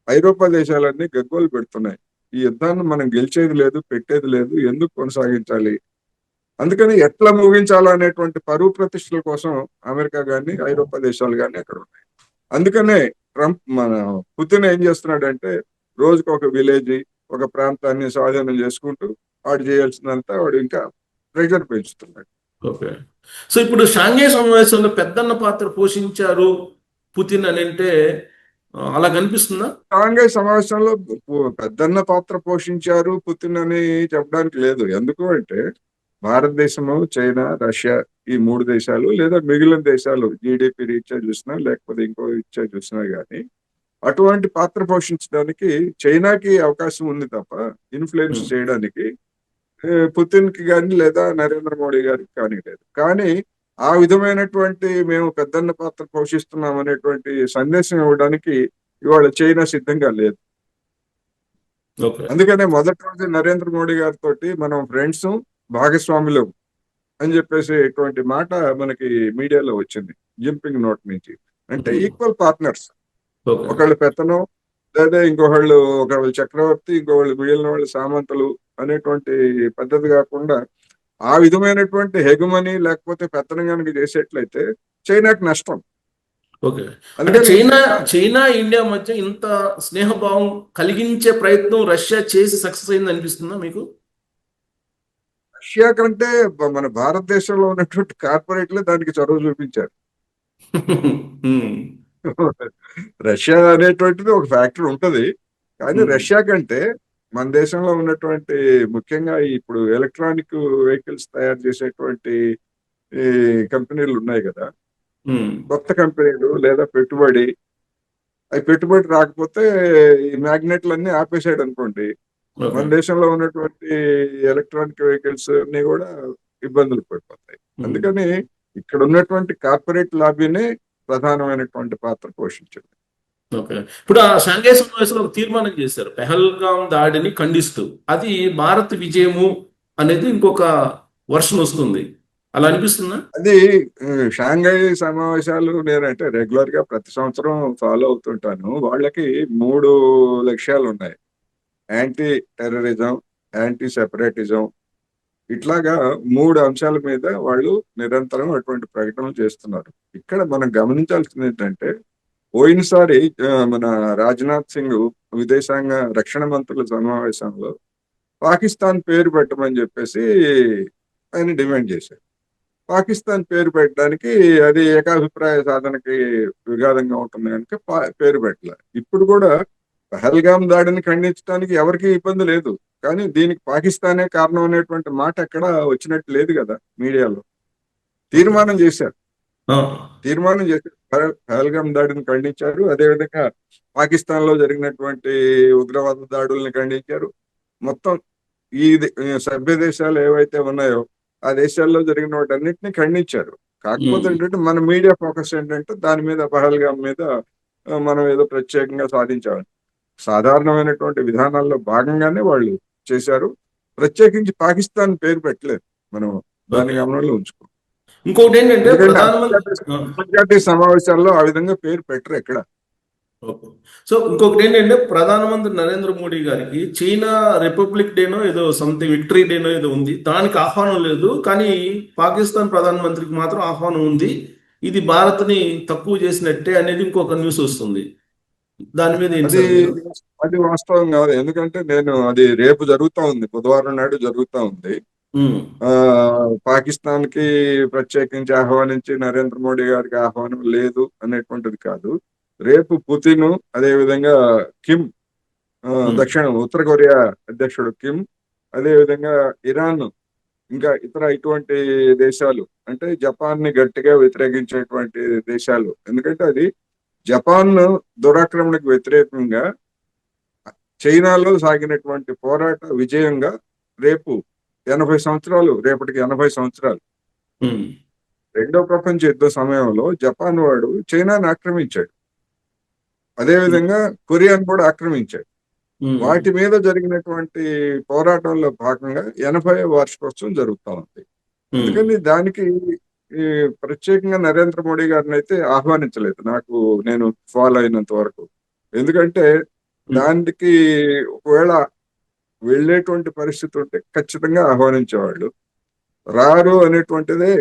ఐరోపా దేశాలన్నీ గగ్గోలు పెడుతున్నాయి. ఈ యుద్ధాన్ని మనం గెలిచేది లేదు, పెట్టేది లేదు, ఎందుకు కొనసాగించాలి, అందుకని ఎట్లా ముగించాలనేటువంటి పరువు ప్రతిష్టల కోసం అమెరికా గాని ఐరోపా దేశాలు గాని అక్కడ ఉన్నాయి. అందుకనే మన పుతిన్ ఏం చేస్తున్నాడంటే రోజుకు ఒక విలేజ్, ఒక ప్రాంతాన్ని స్వాధీనం చేసుకుంటూ వాడు చేయాల్సినంత వాడు ఇంకా ప్రెషర్ పెంచుతున్నాడు. ఓకే. సో ఇప్పుడు షాంఘై సమావేశంలో పెద్దన్న పాత్ర పోషించారు పుతిన్ అని అంటే అలా కనిపిస్తుందా? షాంఘై సమావేశంలో పెద్దన్న పాత్ర పోషించారు పుతిన్ అని చెప్పడానికి లేదు. ఎందుకు అంటే భారతదేశము, చైనా, రష్యా ఈ మూడు దేశాలు లేదా మిగిలిన దేశాలు జీడిపి రీత్యా చూసినా లేకపోతే ఇంకో రీత్యా చూసినా గానీ అటువంటి పాత్ర పోషించడానికి చైనాకి అవకాశం ఉంది తప్ప ఇన్ఫ్లుయెన్స్ ఉమ్, చేయడానికి పుతిన్ కి కానీ లేదా నరేంద్ర మోడీ గారికి కానీ లేదు. కానీ ఆ విధమైనటువంటి మేము పెద్దన్న పాత్ర పోషిస్తున్నాం అనేటువంటి సందేశం ఇవ్వడానికి ఇవాళ చైనా సిద్ధంగా లేదు. ఓకే. అందుకనే మొదటి రోజు నరేంద్ర మోడీ గారితో మనం ఫ్రెండ్స్, భాగస్వాములు అని చెప్పేసి ఇటువంటి మాట మనకి మీడియాలో వచ్చింది జిన్పింగ్ నోట్ నుంచి. అంటే ఉమ్, ఈక్వల్ పార్ట్నర్స్. ఓకే. ఒకళ్ళు పెత్తనం, లేదా ఇంకోళ్ళు ఒకళ్ళు చక్రవర్తి, ఇంకోళ్ళు మిగిలిన వాళ్ళు సామంతులు అనేటువంటి పద్ధతి కాకుండా ఆ విధమైనటువంటి హెగుమని లేకపోతే పెత్తనం కనుక చేసేట్లయితే చైనాకి నష్టం. ఓకే. అంటే అందుకని చైనా చైనా ఇండియా మధ్య ఇంత స్నేహభావం కలిగించే ప్రయత్నం రష్యా చేసి సక్సెస్ అయింది అనిపిస్తుందా మీకు? రష్యా కంటే మన భారతదేశంలో ఉన్నటువంటి కార్పొరేట్లే దానికి చొరవ చూపించారు. ఉమ్, రష్యా అనేటువంటిది ఒక ఫ్యాక్టరీ ఉంటది. కానీ ఉమ్, రష్యా కంటే మన దేశంలో ఉన్నటువంటి ముఖ్యంగా ఇప్పుడు ఎలక్ట్రానిక్ వెహికల్స్ తయారు చేసేటువంటి ఈ కంపెనీలు ఉన్నాయి కదా, ఉమ్, కొత్త కంపెనీలు లేదా పెట్టుబడి, అవి పెట్టుబడి రాకపోతే ఈ మ్యాగ్నెట్లన్నీ ఆపేసాడు అనుకోండి, ఓకే. మన దేశంలో ఉన్నటువంటి ఎలక్ట్రానిక్ వెహికల్స్ అన్ని కూడా ఇబ్బందులు పడిపోతాయి. ఉమ్, అందుకని ఇక్కడ ఉన్నటువంటి కార్పొరేట్ లాబీనే ప్రధానమైనటువంటి పాత్ర పోషించింది. ఓకే. ఇప్పుడు ఆ షాంఘై సమావేశంలో ఒక తీర్మానం చేశారు పెహల్గాం దాడిని ఖండిస్తూ. అది భారత్ విజయము అనేది ఇంకొక వర్షన్ వస్తుంది. అలా అనిపిస్తుందా? అది షాంఘై సమావేశాలు నేనంటే రెగ్యులర్ గా ప్రతి సంవత్సరం ఫాలో అవుతుంటాను. వాళ్ళకి 3 లక్ష్యాలు ఉన్నాయి. యాంటీ టెర్రరిజం, యాంటీ సెపరేటిజం, ఇట్లాగా 3 అంశాల మీద వాళ్ళు నిరంతరం అటువంటి ప్రకటనలు చేస్తున్నారు. ఇక్కడ మనం గమనించాల్సింది ఏంటంటే పోయినసారి మన రాజ్నాథ్ సింగ్ విదేశాంగ రక్షణ మంత్రుల సమావేశంలో పాకిస్తాన్ పేరు పెట్టమని చెప్పేసి ఆయన డిమాండ్ చేశారు. పాకిస్తాన్ పేరు పెట్టడానికి అది ఏకాభిప్రాయ సాధనకి విఘాతంగా ఉంటుంది కనుక పేరు పెట్టాలి. ఇప్పుడు కూడా పహల్గాం దాడిని ఖండించడానికి ఎవరికీ ఇబ్బంది లేదు. కానీ దీనికి పాకిస్తానే కారణం అనేటువంటి మాట ఎక్కడ వచ్చినట్టు లేదు కదా మీడియాలో. ఓకే. తీర్మానం చేశారు. ఆ, తీర్మానం చేశారు. పహల్గాం దాడిని ఖండించారు. అదేవిధంగా పాకిస్తాన్ లో జరిగినటువంటి ఉగ్రవాద దాడుల్ని ఖండించారు. మొత్తం ఈ సభ్య దేశాలు ఏవైతే ఉన్నాయో ఆ దేశాల్లో జరిగిన వాటన్నిటిని ఖండించారు. కాకపోతే ఉమ్, ఏంటంటే మన మీడియా ఫోకస్ ఏంటంటే దాని మీద పహల్గాం మీద మనం ఏదో ప్రత్యేకంగా సాధించామని. సాధారణమైనటువంటి విధానాల్లో భాగంగానే వాళ్ళు చేశారు. ప్రత్యేకించి పాకిస్తాన్ పేరు పెట్టలేదు. మనం దాన్ని ఓకే. గమనంలో ఉంచుకో. ఇంకొకటి ఏంటంటే ఎందుకంటే ప్రధానమంత్రి అంతర్జాతీయ సమావేశాల్లో ఆ విధంగా పేరు పెట్టరు ఎక్కడ. ఓకే. సో ఇంకొకటి ఏంటంటే ప్రధానమంత్రి నరేంద్ర మోడీ గారికి చైనా రిపబ్లిక్ డేనో ఏదో సంథింగ్ విక్టరీ డేనో ఏదో ఉంది, దానికి ఆహ్వానం లేదు. కానీ పాకిస్తాన్ ప్రధానమంత్రికి మాత్రం ఆహ్వానం ఉంది. ఇది భారత్ని తక్కువ చేసినట్టే అనేది ఇంకొక న్యూస్ వస్తుంది. దాని మీద ఏంటి అది సార్ మీరు? అది వాస్తవం కాదు. ఎందుకంటే నేను అది రేపు జరుగుతా ఉంది, బుధవారం నాడు జరుగుతా ఉంది. ఉమ్, ఆ పాకిస్తాన్ కి ప్రత్యేకించి ఆహ్వానించి నరేంద్ర మోడీ గారికి ఆహ్వానం లేదు అనేటువంటిది కాదు. రేపు పుతిన్, అదే విధంగా కిమ్, ఉమ్, ఉత్తర కొరియా అధ్యక్షుడు కిమ్, అదే విధంగా ఇరాన్, ఇంకా ఇతర ఇటువంటి దేశాలు, అంటే జపాన్ ని గట్టిగా వ్యతిరేకించేటువంటి దేశాలు. ఎందుకంటే అది జపాన్ దురాక్రమణకు వ్యతిరేకంగా చైనాలో సాగినటువంటి పోరాట విజయంగా రేపు 80 సంవత్సరాలు, రేపటికి 80 సంవత్సరాలు. ఉమ్, రెండో ప్రపంచ యుద్ధ సమయంలో జపాన్ వాడు చైనాను ఆక్రమించాడు. అదేవిధంగా కొరియాను కూడా ఆక్రమించాడు. ఉమ్, వాటి మీద జరిగినటువంటి పోరాటంలో భాగంగా 80వ వార్షికోత్సవం జరుగుతా ఉంది. ఉమ్, అందుకని దానికి ఈ ప్రత్యేకంగా నరేంద్ర మోడీ గారిని అయితే ఆహ్వానించలేదు నేను ఫాలో అయినంత వరకు. ఎందుకంటే ఉమ్, దానికి ఒకవేళ వెళ్ళేటువంటి పరిస్థితి ఉంటే ఖచ్చితంగా ఆహ్వానించేవాళ్ళు. రారు అనేటువంటిదే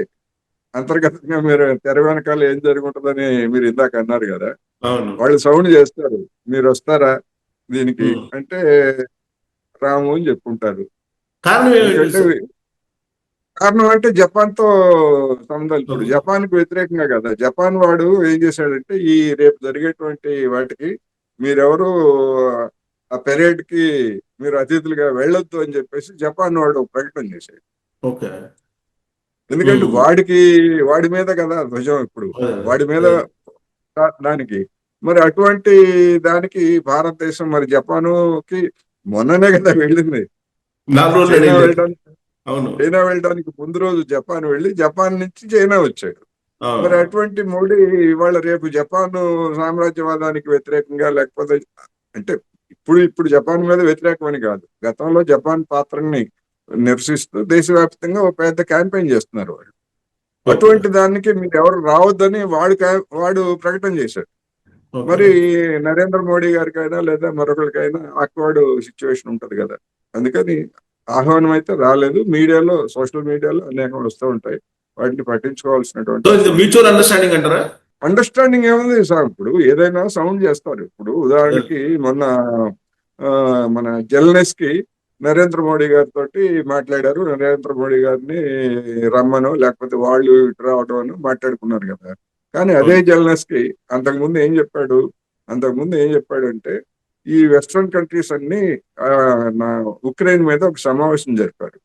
అంతర్గతంగా మీరు తెర వెనకాల ఏం జరుగుతుందని మీరు ఇందాక అన్నారు కదా. అవును. వాళ్ళు సౌండ్ చేస్తారు, మీరు వస్తారా దీనికి ఉమ్. అంటే రాము అని చెప్పుకుంటారు. కారణం ఏమిటి ఎందుకంటే సార్? కారణం అంటే జపాన్ తో సంబంధాలు. ఇప్పుడు ఓకే. జపాన్ కి వ్యతిరేకంగా కదా, జపాన్ వాడు ఏం చేశాడంటే ఈ రేపు జరిగేటువంటి వాటికి మీరెవరు ఆ పెరేడ్ కి మీరు అతిథులుగా వెళ్ళొద్దు అని చెప్పేసి జపాన్ వాడు ఒక ప్రకటన చేశాడు. ఓకే. ఎందుకంటే ఉమ్, వాడి మీద కదా ధ్వజం ఇప్పుడు. అదే, వాడి మీద అదే. దానికి మరి అటువంటి దానికి భారతదేశం మరి జపానుకి మొన్ననే కదా వెళ్ళింది. 4 రోజులు చైనా అయింది. వెళ్ళడానికి అవును. చైనా వెళ్ళడానికి ముందు రోజు జపాన్ వెళ్ళి జపాన్ నుంచి చైనా వచ్చాడు. మరి అవును. అటువంటి మోడీ ఇవాళ రేపు జపాన్ సామ్రాజ్యవాదానికి వ్యతిరేకంగా లేకపోతే అంటే ఇప్పుడు జపాన్ మీద వ్యతిరేకమని కాదు, గతంలో జపాన్ పాత్రని నిరసిస్తూ దేశవ్యాప్తంగా ఒక పెద్ద క్యాంపెయిన్ చేస్తున్నారు వాళ్ళు. ఓకే. అటువంటి దానికి మీరు ఎవరు రావద్దని వాడు ప్రకటన చేశాడు. ఓకే. మరి నరేంద్ర మోడీ గారికైనా లేదా మరొకరికైనా ఆక్వర్డ్ సిచ్యువేషన్ ఉంటది కదా. అందుకని ఆహ్వానం అయితే రాలేదు. మీడియాలో, సోషల్ మీడియాలో అనేకం వస్తూ ఉంటాయి. వాటిని పట్టించుకోవాల్సినటువంటి సో ఇది అవసరం లేదు. మ్యూచువల్ అండర్స్టాండింగ్ అంటారా? అండర్స్టాండింగ్ ఏముంది సార్, ఇప్పుడు ఏదైనా సౌండ్ చేస్తారు. ఇప్పుడు ఉదాహరణకి మొన్న మన జెల్నెస్కి నరేంద్ర మోడీ గారితో మాట్లాడారు. నరేంద్ర మోడీ గారిని రమ్మను లేకపోతే వాళ్ళు ఇటు రావడం అని మాట్లాడుకున్నారు కదా. కానీ అదే అవును. జెల్నెస్కి అంతకుముందు ఏం చెప్పాడంటే ఈ వెస్ట్రన్ కంట్రీస్ అన్ని ఆ, నా ఉక్రెయిన్ మీద ఒక సమావేశం జరిపారు.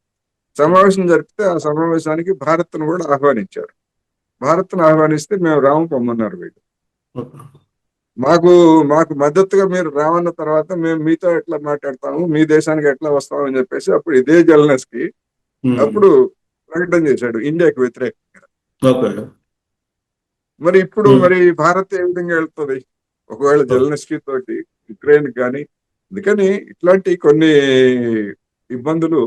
సమావేశం జరిపితే ఆ సమావేశానికి భారత్ను కూడా ఆహ్వానించారు. భారత్ను ఆహ్వానిస్తే మేము రాము పొమ్మన్నారు వీళ్ళు. ఓకే. మాకు మాకు మద్దతుగా మీరు రావన్న తర్వాత మేము మీతో ఎట్లా మాట్లాడతాము, మీ దేశానికి ఎట్లా వస్తాము అని చెప్పేసి అప్పుడు ఇదే జెల్నెస్కి ఉమ్. అప్పుడు ప్రకటన చేశాడు ఇండియాకి వ్యతిరేకంగా. ఓకే. మరి ఇప్పుడు ఉమ్. మరి భారత్ ఏ విధంగా వెళ్తుంది ఒకవేళ జెల్నెస్కీ తోటి ఉక్రెయిన్ కానీ. అందుకని ఇట్లాంటి కొన్ని ఇబ్బందులు,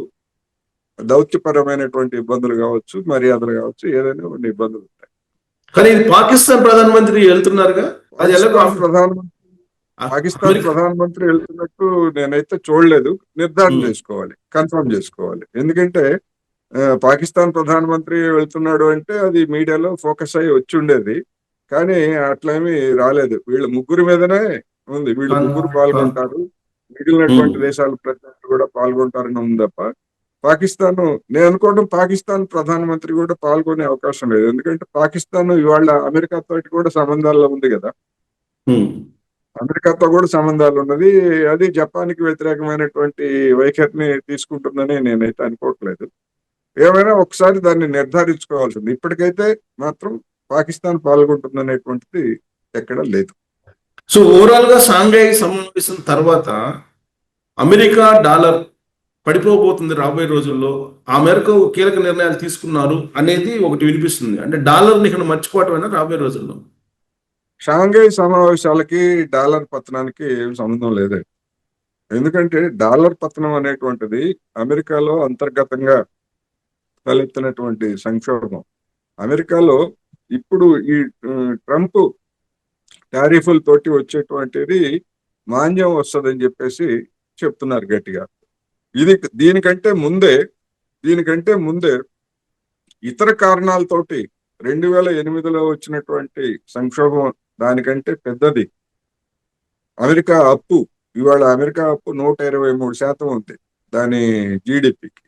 దౌత్యపరమైనటువంటి ఇబ్బందులు కావచ్చు, మర్యాదలు కావచ్చు, ఏదైనా కొన్ని ఇబ్బందులు ఉంటాయి. కానీ ఇది పాకిస్తాన్ ప్రధానమంత్రి వెళ్తున్నారుగా, అది ఎలాగో పాకిస్తాన్ ప్రధానమంత్రి పాకిస్తాన్ అమెరికా. ప్రధానమంత్రి వెళ్తున్నట్టు నేనైతే చూడలేదు. నిర్ధారణ ఉమ్. చేసుకోవాలి, కన్ఫర్మ్ చేసుకోవాలి. ఎందుకంటే పాకిస్తాన్ ప్రధానమంత్రి వెళ్తున్నాడు అంటే అది మీడియాలో ఫోకస్ అయ్యి వచ్చి ఉండేది. కానీ అట్లేమీ రాలేదు. వీళ్ళ ముగ్గురు మీదనే ఉంది. వీళ్ళు ముగ్గురు ఆ. పాల్గొంటారు, ఉమ్. మిగిలినటువంటి దేశాల ప్రతినిధులు కూడా పాల్గొంటారని ఉంది తప్ప పాకిస్తాన్, నేను అనుకోవడం పాకిస్తాన్ ప్రధానమంత్రి కూడా పాల్గొనే అవకాశం లేదు. ఎందుకంటే పాకిస్తాన్ ఇవాళ అమెరికాతో కూడా సంబంధాల్లో ఉంది కదా. ఉమ్. అమెరికాతో కూడా సంబంధాలు ఉన్నది. అది జపాన్కి వ్యతిరేకమైనటువంటి వైఖరిని తీసుకుంటుందని నేనైతే అనుకోవట్లేదు. ఏమైనా ఒకసారి దాన్ని నిర్ధారించుకోవాల్సింది. ఇప్పటికైతే మాత్రం పాకిస్తాన్ పాల్గొంటుందనేటువంటిది ఎక్కడ లేదు. సో ఓవరాల్ గా షాంఘై సమావేశం తర్వాత అమెరికా డాలర్ పడిపోబోతుంది రాబోయే రోజుల్లో, ఆ మేరకు కీలక నిర్ణయాలు తీసుకున్నారు అనేది ఒకటి వినిపిస్తుంది. అంటే డాలర్ని ఇక్కడ మర్చిపోవటమైనా రాబోయే రోజుల్లో? షాంఘై సమావేశాలకి డాలర్ పతనానికి ఏం సంబంధం లేదు. ఎందుకంటే డాలర్ పతనం అనేటువంటిది అమెరికాలో అంతర్గతంగా తలెత్తినటువంటి సంక్షోభం. అమెరికాలో ఇప్పుడు ఈ ట్రంప్ టారిఫ్లతోటి వచ్చేటువంటిది మాంద్యం వస్తుందని చెప్పేసి చెప్తున్నారు గట్టిగా. ఇది దీనికంటే ముందే ఇతర కారణాలతోటి 2008లో వచ్చినటువంటి సంక్షోభం దానికంటే పెద్దది. అమెరికా అప్పు, ఇవాళ అమెరికా అప్పు 123% ఉంది. దాని జీడిపికి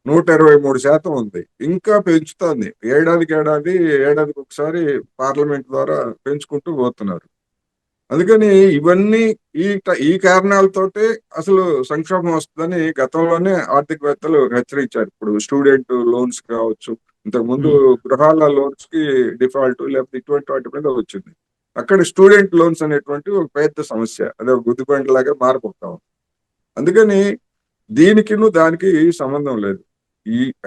123% ఉంది. ఇంకా పెంచుతోంది. ఏడాదికి ఒకసారి పార్లమెంట్ ద్వారా పెంచుకుంటూ పోతున్నారు. అందుకని ఇవన్నీ ఈ కారణాలతోటే అసలు సంక్షోభం వస్తుందని గతంలోనే ఆర్థికవేత్తలు హెచ్చరించారు. ఇప్పుడు స్టూడెంట్ లోన్స్ కావచ్చు, ఇంతకుముందు గృహాల లోన్స్ కి డిఫాల్ట్ లేకపోతే ఇటువంటి వాటి మీద వచ్చింది. అక్కడ స్టూడెంట్ లోన్స్ అనేటువంటి ఒక పెద్ద సమస్య, అదే ఒక గుద్దుబండలాగా మారిపోతాం. అందుకని దానికి సంబంధం లేదు.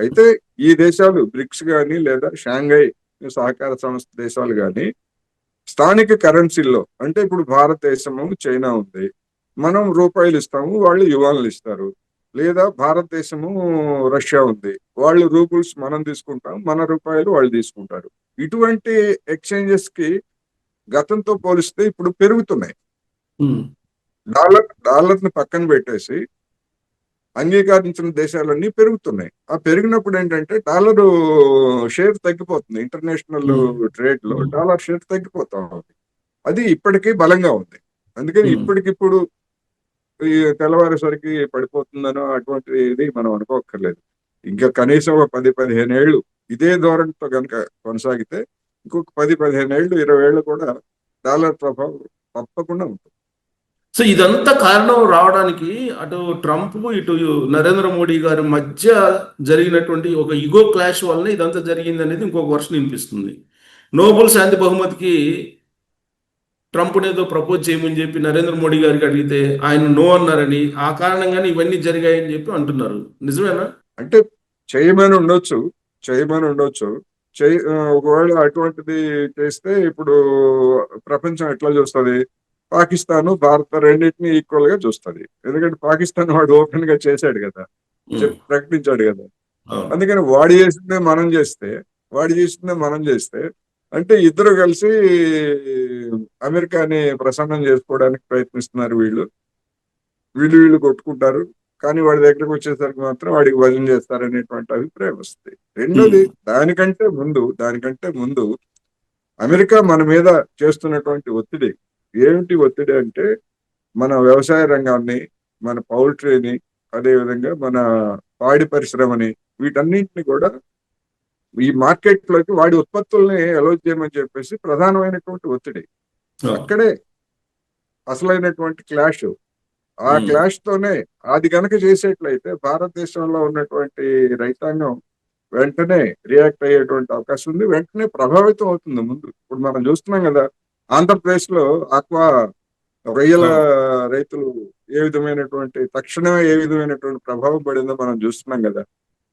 అయితే ఈ దేశాలు బ్రిక్స్ కానీ లేదా షాంఘై సహకార సంస్థ దేశాలు కానీ స్థానిక కరెన్సీల్లో, అంటే ఇప్పుడు భారతదేశము చైనా ఉంది, మనం రూపాయలు ఇస్తాము, వాళ్ళు యువాన్లు ఇస్తారు. లేదా భారతదేశము రష్యా ఉంది, వాళ్ళు రూపుల్స్ మనం తీసుకుంటాం, మన రూపాయలు వాళ్ళు తీసుకుంటారు. ఇటువంటి ఎక్స్చేంజెస్ కి గతంతో పోలిస్తే ఇప్పుడు పెరుగుతున్నాయి. ఉమ్. డాలర్ని పక్కన పెట్టేసి అంగీకరించిన దేశాలన్నీ పెరుగుతున్నాయి. ఆ పెరిగినప్పుడు ఏంటంటే డాలర్ షేర్ తగ్గిపోతుంది. ఇంటర్నేషనల్ ట్రేడ్ లో డాలర్ షేర్ తగ్గిపోతా ఉంది. అది ఇప్పటికీ బలంగా ఉంది. అందుకని ఇప్పటికిప్పుడు ఈ తెల్లవారేసరికి పడిపోతుందనో అటువంటిది మనం అనుకోక్కర్లేదు. ఇంకా కనీసం ఒక 10-15 ఏళ్ళు ఇదే ధోరణితో కనుక కొనసాగితే ఇంకొక 10-15 ఏళ్ళు, 20 ఏళ్ళు కూడా డాలర్ ప్రభావం తప్పకుండా ఉంటుంది. సో ఇదంతా కారణం రావడానికి అటు ట్రంప్ ఇటు నరేంద్ర మోడీ గారి మధ్య జరిగినటువంటి ఒక ఇగో క్లాష్ వల్ల ఇదంతా జరిగింది అనేది ఇంకొక వర్షన్ వినిపిస్తుంది. నోబెల్ శాంతి బహుమతికి ట్రంప్ ఏదో ప్రపోజ్ చేయమని చెప్పి నరేంద్ర మోడీ గారికి అడిగితే ఆయన నో అన్నారని, ఆ కారణంగానే ఇవన్నీ జరిగాయని చెప్పి అంటున్నారు. నిజమేనా? అంటే చేయమని ఉండొచ్చు, చేయమని ఉండొచ్చు. ఒకవేళ అటువంటిది చేస్తే ఇప్పుడు ప్రపంచం ఎట్లా చూస్తుంది? పాకిస్తాన్, భారత్ రెండింటిని ఈక్వల్ గా చూస్తుంది. ఎందుకంటే పాకిస్తాన్ వాడు ఓపెన్ గా చేశాడు కదా, ఉమ్, ప్రకటించాడు కదా. అవును. అందుకని వాడు చేసిందే మనం చేస్తే అంటే ఇద్దరు కలిసి అమెరికాని ప్రసన్నం చేసుకోవడానికి ప్రయత్నిస్తున్నారు వీళ్ళు. వీళ్ళు కొట్టుకుంటారు. కానీ వాడి దగ్గరకు వచ్చేసరికి మాత్రం వాడికి వజన్ చేస్తారనేటువంటి అభిప్రాయం వస్తుంది. ఉమ్, రెండోది, దానికంటే ముందు అమెరికా మన మీద చేస్తున్నటువంటి ఒత్తిడి. ఏమిటి ఒత్తిడి అంటే మన వ్యవసాయ రంగాన్ని, మన పౌల్ట్రీని, అదేవిధంగా మన పాడి పరిశ్రమని, వీటన్నింటిని కూడా ఈ మార్కెట్ లోకి వాడి ఉత్పత్తుల్ని అలో చేయమని చెప్పేసి ప్రధానమైనటువంటి ఒత్తిడి. అవును. అక్కడే అసలైనటువంటి క్లాష్. ఆ ఉమ్, క్లాష్ తోనే అది గనక చేసేట్లయితే భారతదేశంలో ఉన్నటువంటి రైతాంగం వెంటనే రియాక్ట్ అయ్యేటువంటి అవకాశం ఉంది. వెంటనే ప్రభావితం అవుతుంది. ముందు ఇప్పుడు మనం చూస్తున్నాం కదా, ఆంధ్రప్రదేశ్ లో ఆక్వా రొయ్యల అవును. రైతులు తక్షణమే ఏ విధమైనటువంటి ప్రభావం పడిందో మనం చూస్తున్నాం కదా.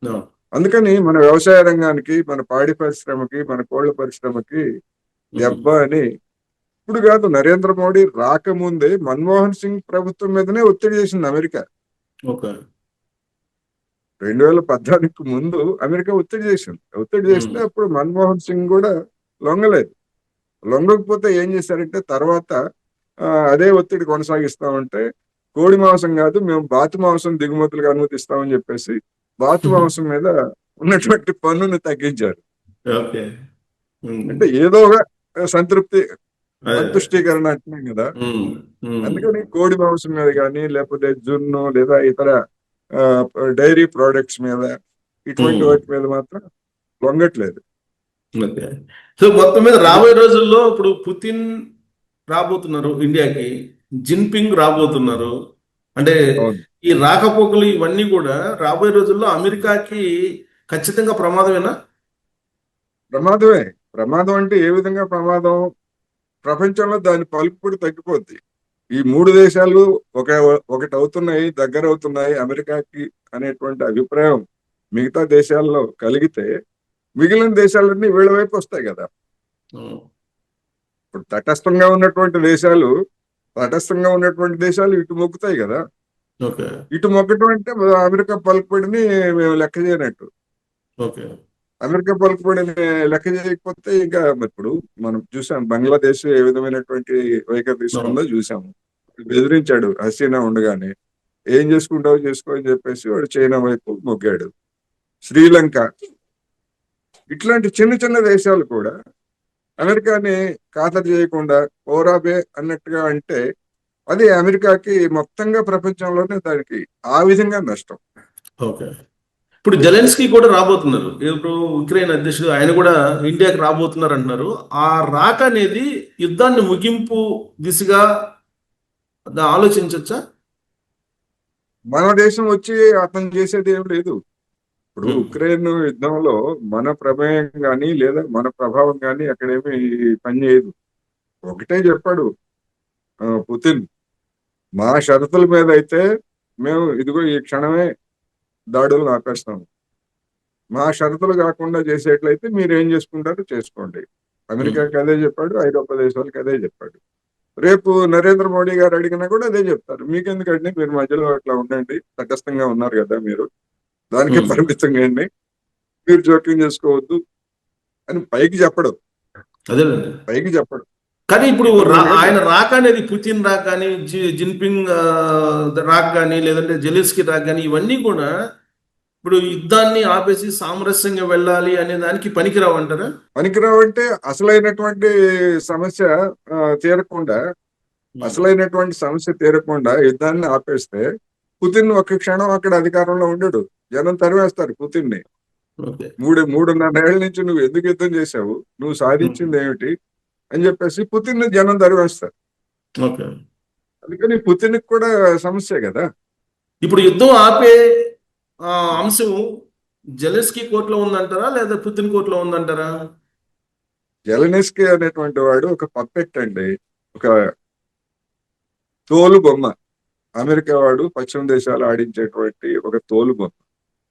అవును. అందుకని మన వ్యవసాయ రంగానికి, మన పాడి పరిశ్రమకి, మన కోళ్ల పరిశ్రమకి ఉమ్, దెబ్బ అని ఇప్పుడు కాదు, నరేంద్ర మోడీ రాకముందే మన్మోహన్ సింగ్ ప్రభుత్వం మీదనే ఒత్తిడి చేసింది అమెరికా. ఓకే. 2014కు ముందు అమెరికా ఒత్తిడి ఉమ్, చేస్తే అప్పుడు మన్మోహన్ సింగ్ కూడా లొంగలేదు. లొంగకపోతే ఏం చేశారంటే తర్వాత అదే ఒత్తిడి కొనసాగిస్తామంటే కోడి మాంసం కాదు, మేము బాతు మాంసం దిగుమతులకు అనుమతిస్తామని చెప్పేసి బాతు మాంసం మీద ఉన్నటువంటి పన్నును తగ్గించారు. ఓకే. ఉమ్, అంటే ఏదో ఒక సంతృప్తి, అదే అదే. సంతుష్టీకరణ అంటున్నాం కదా. ఉమ్, ఉమ్, అందుకని కోడి మాంసం మీద కానీ, లేకపోతే జున్ను లేదా ఇతర ఆ, డైరీ ప్రోడక్ట్స్ మీద, ఇటువంటి ఉమ్, వాటి మీద మాత్రం లొంగట్లేదు. ఓకే. సో మొత్తం మీద అది రాబోయే రోజుల్లో ఇప్పుడు పుతిన్ రాబోతున్నారు ఇండియాకి, జిన్పింగ్ రాబోతున్నారు. అంటే అవును, ఈ రాకపోకలు ఇవన్నీ కూడా రాబోయే రోజుల్లో అమెరికాకి ఖచ్చితంగా ప్రమాదమేనా? ప్రమాదమే. ప్రమాదం అంటే ఏ విధంగా ప్రమాదం? ప్రపంచంలో దాని పలుకుబడి తగ్గిపోద్ది. ఈ మూడు దేశాలు ఒక ఒకటి అవుతున్నాయి, దగ్గర అవుతున్నాయి అమెరికాకి అనేటువంటి అభిప్రాయం మిగతా దేశాల్లో కలిగితే మిగిలిన దేశాలన్నీ వీళ్ళ వైపు వస్తాయి కదా. ఉమ్, ఇప్పుడు తటస్థంగా ఉన్నటువంటి దేశాలు ఇటు మొక్కుతాయి కదా. ఓకే. ఇటు మొక్కటం అంటే అమెరికా పలుకుబడిని మేము లెక్క చేయనట్టు. ఓకే. అమెరికా పలుకుబడిని లెక్క చేయకపోతే ఇంకా ఇప్పుడు మనం చూసాం బంగ్లాదేశ్ ఏ విధమైనటువంటి వైఖరి అవును. తీసుకుందో చూసాము. బెదిరించాడు హసీనా ఉండగానే, ఏం చేసుకుంటావో చేసుకో అని చెప్పేసి వాడు చైనా వైపు మొగ్గాడు. శ్రీలంక, ఇట్లాంటి చిన్న చిన్న దేశాలు కూడా అమెరికాని ఖాతరు చేయకుండా ఓరాబే అన్నట్టుగా అంటే అది అమెరికాకి మొత్తంగా ప్రపంచంలోనే దానికి ఆ విధంగా నష్టం. ఓకే. ఇప్పుడు జెలెన్స్కీ కూడా రాబోతున్నారు. ఇప్పుడు ఉక్రెయిన్ అధ్యక్షుడు ఆయన కూడా ఇండియాకి రాబోతున్నారు అంటున్నారు. ఆ రాక అనేది యుద్ధాన్ని ముగింపు దిశగా ఆలోచించవచ్చా? మన దేశం వచ్చి అతను చేసేది ఏం లేదు. ఇప్పుడు ఉమ్, ఉక్రెయిన్ యుద్ధంలో మన ప్రమేయం కానీ లేదా మన ప్రభావం కానీ అక్కడేమి పనిచేయదు. ఒకటే చెప్పాడు పుతిన్, మా షరతుల మీద అయితే మేము ఇదిగో ఈ క్షణమే దాడులను ఆపేస్తాము. మా షరతులు కాకుండా చేసేట్లయితే మీరు ఏం చేసుకుంటారో చేసుకోండి. ఉమ్, అమెరికాకి అదే చెప్పాడు, ఐరోపా దేశాలకు అదే చెప్పాడు. రేపు నరేంద్ర మోడీ గారు అడిగినా కూడా అదే చెప్తారు. మీకెందుకండి, మీరు మధ్యలో అట్లా ఉండండి, తటస్థంగా ఉన్నారు కదా మీరు, దానికే ఉమ్. పరిమితంగా అండి, మీరు జోక్యం చేసుకోవద్దు అని అదేనండి. పైకి చెప్పడు. కానీ ఇప్పుడు ఇతరులుగా ఆయన చెప్తాడు. రాక అనేది పుతిన్ రాక కానీ, జిన్పింగ్ రాక కానీ, లేదంటే జెలెన్స్కీ రాక కానీ, ఇవన్నీ కూడా ఇప్పుడు యుద్ధాన్ని ఆపేసి సామరస్యంగా వెళ్ళాలి అనే దానికి పనికిరావు అంటారా? పనికిరావంటే అసలైనటువంటి సమస్య ఆ, తీరకుండా ఉమ్, అసలైనటువంటి సమస్య తీరకుండా యుద్ధాన్ని ఆపేస్తే పుతిన్ ఒక్క క్షణం అక్కడ అధికారంలో ఉండడు. జనం తరివేస్తారు పుతిన్ని. ఓకే. 3.5 ఏళ్ల నుంచి నువ్వు ఎందుకు యుద్ధం చేశావు, నువ్వు ఉమ్, సాధించింది ఏమిటి అని చెప్పేసి పుతిన్ జనం తరివేస్తారు. ఓకే. అందుకని పుతిన్ కూడా సమస్య కదా. ఇప్పుడు యుద్ధం ఆపే ఆ, అంశం జెలెన్స్కీ కోర్టులో ఉందంటారా లేదా పుతిన్ కోర్టులో ఉందంటారా? జెలెన్స్కీ అనేటువంటి వాడు ఒక పప్పెట్ అండి. ఒక తోలు బొమ్మ. అమెరికా వాడు పశ్చిమ దేశాలు ఆడించేటువంటి ఒక తోలు బొమ్మ.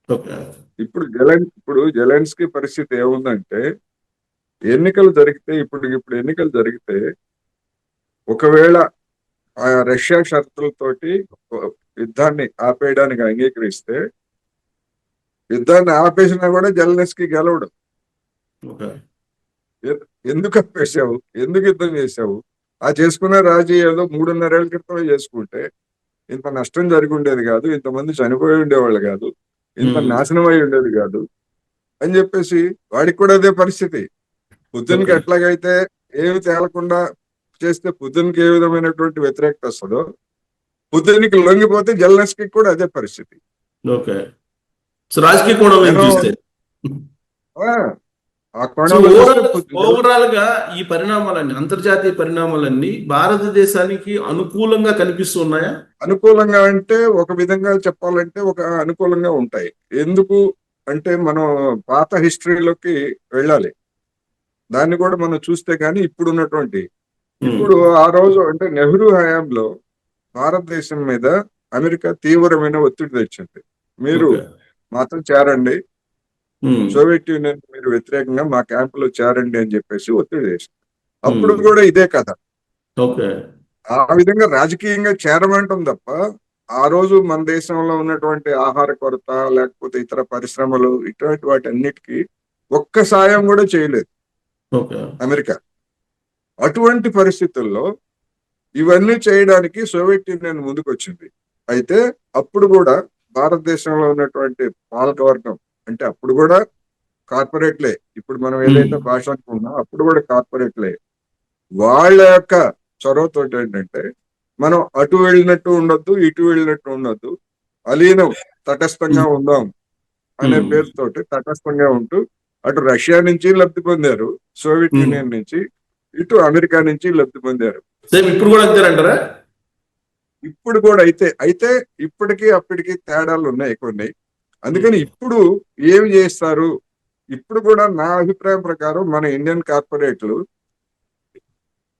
ఓకే. ఇప్పుడు జెలెన్స్కీ పరిస్థితి ఏముందంటే, ఇప్పుడు ఎన్నికలు జరిగితే ఒకవేళ ఆ రష్యా షరతులతోటి యుద్ధాన్ని ఆపేయడానికి అంగీకరిస్తే, యుద్ధాన్ని ఆపేసినా కూడా జెలెన్స్కీ గెలవడు. ఓకే. ఎందుకు ఆపేసావు, ఎందుకు యుద్ధం చేసావు? ఆ చేసుకున్న రాజీ ఏదో 3.5 ఏళ్ల క్రితమే చేసుకుంటే ఇంత నష్టం జరిగి ఉండేది కాదు, ఇంతమంది చనిపోయి ఉండేవాళ్ళు కాదు, ఇంత నాశనం అయి ఉండేది కాదు అని చెప్పేసి వాడికి కూడా అదే పరిస్థితి. పుతిన్కి ఓకే. ఎట్లాగైతే ఏమి తేలకుండా చేస్తే పుతిన్కి ఏ విధమైనటువంటి వ్యతిరేకత వస్తుందో, పుతిన్కి లొంగిపోతే జెలెన్స్కీ కూడా అదే పరిస్థితి. ఓకే. సో రాజకీయ కోణం నేను చూస్తే ఆ కోణంలో చూస్తే ఓవరాల్ గా ఈ పరిణామాలన్నీ, అంతర్జాతీయ పరిణామాలన్నీ భారతదేశానికి అనుకూలంగా కనిపిస్తున్నాయా? అనుకూలంగా అంటే ఒక విధంగా చెప్పాలంటే ఒక అనుకూలంగా ఉంటాయి. ఎందుకు అంటే మనం పాత హిస్టరీలోకి వెళ్ళాలి. దాన్ని కూడా మనం చూస్తే కానీ ఇప్పుడు ఆ రోజు అంటే నెహ్రూ హయాంలో భారతదేశం మీద అమెరికా తీవ్రమైన ఒత్తిడి తెచ్చింది. మీరు ఓకే. మాతో చేరండి, సోవియట్ యూనియన్ మీరు వ్యతిరేకంగా మా క్యాంపులో చేరండి అని చెప్పేసి ఒత్తిడి చేసింది. అప్పుడు కూడా ఇదే కథ. ఓకే. ఆ విధంగా రాజకీయంగా చేరమంటాం తప్ప, ఆ రోజు మన దేశంలో ఉన్నటువంటి ఆహార కొరత లేకపోతే ఇతర పరిశ్రమలు ఇటువంటి వాటి అన్నిటికీ ఒక్క సాయం కూడా చేయలేదు ఓకే. అమెరికా. అటువంటి పరిస్థితుల్లో ఇవన్నీ చేయడానికి సోవియట్ యూనియన్ ముందుకు వచ్చింది. అయితే అప్పుడు కూడా భారతదేశంలో ఉన్నటువంటి పాలకవర్గం అంటే అప్పుడు కూడా కార్పొరేట్లే. ఇప్పుడు మనం ఏదైతే భాష అనుకున్నాం అప్పుడు కూడా కార్పొరేట్లే. వాళ్ళ యొక్క చొరవతో ఏంటంటే, మనం అటు వెళ్ళినట్టు ఉండొద్దు, ఇటు వెళ్ళినట్టు ఉండొద్దు, అలీనం తటస్థంగా ఉందాం అనే పేరుతోటి తటస్థంగా ఉంటూ అటు రష్యా నుంచి లబ్ధి పొందారు, సోవియట్ యూనియన్ నుంచి, ఇటు అమెరికా నుంచి లబ్ధి పొందారు. సేమ్ ఇప్పుడు కూడా అంతేనంటారా? ఇప్పుడు కూడా అయితే ఇప్పటికీ అప్పటికి తేడాలు ఉన్నాయి కొన్ని. అందుకని ఇప్పుడు ఏమి చేస్తారు? ఇప్పుడు కూడా నా అభిప్రాయం ప్రకారం మన ఇండియన్ కార్పొరేట్లు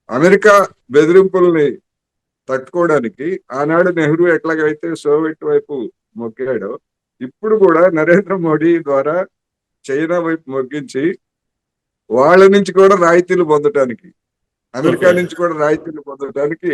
అమెరికా బెదిరింపుల్ని తట్టుకోవడానికి ఆనాడు నెహ్రూ ఎట్లాగైతే సోవియట్ వైపు మొగ్గాడో, ఇప్పుడు కూడా నరేంద్ర మోడీ ద్వారా చైనా వైపు మొగ్గించి వాళ్ళ నుంచి కూడా రాయితీలు పొందటానికి, అమెరికా నుంచి కూడా రాయితీలు పొందటానికి